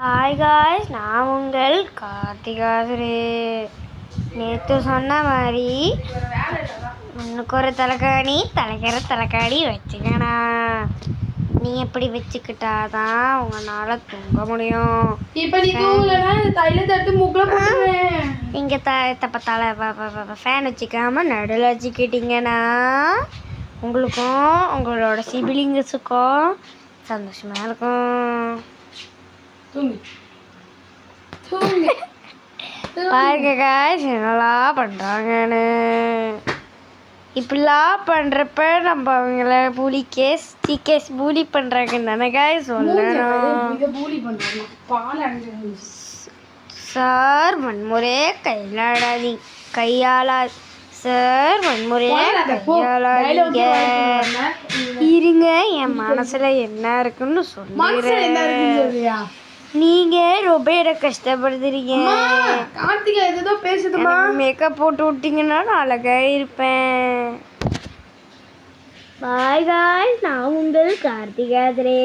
Hi guys, நான் உங்கள் கார்த்திகாசுரே. நேற்று சொன்ன மாதிரி முன்னுக்கு ஒரு தலைக்காணி தலைக்கிற தலைக்காணி வச்சுக்கணா. நீ எப்படி வச்சுக்கிட்டாதான் உங்களால் தூங்க முடியும். இப்போ நீ தூங்கலனா தைலத்தை எடுத்து மூக்கில் போட்டுருவேன். நீங்கள் தலை ஃபேன் வச்சுக்காமல் நடுவில் வச்சுக்கிட்டீங்கன்னா உங்களுக்கும் உங்களோட சிபிலிங்ஸுக்கும் சந்தோஷமாக இருக்கும். பாருங்க காய்ஸ் என்னெல்லாம் பண்ணுறாங்கன்னு. இப்படிலாம் பண்ணுறப்ப நம்ம அவங்கள கேஸ் பூலி பண்ணுறாங்கன்னு தானே காய்ஸ் சொல்லணும். சார் வன்முறையை கையாளா சார் வன்முறையை கையாளாதீங்க. இருங்க, என் மனசுல என்ன இருக்குன்னு சொல்லிடுறேன். நீங்க ரொம்ப எனக்கு கஷ்டப்படுத்துறீங்க. மேக்கப் போட்டு விட்டீங்கன்னா நான் அழகா இருப்பேன். பாய் காய்ஸ், நான் உங்கள் கார்த்திகாசுரே.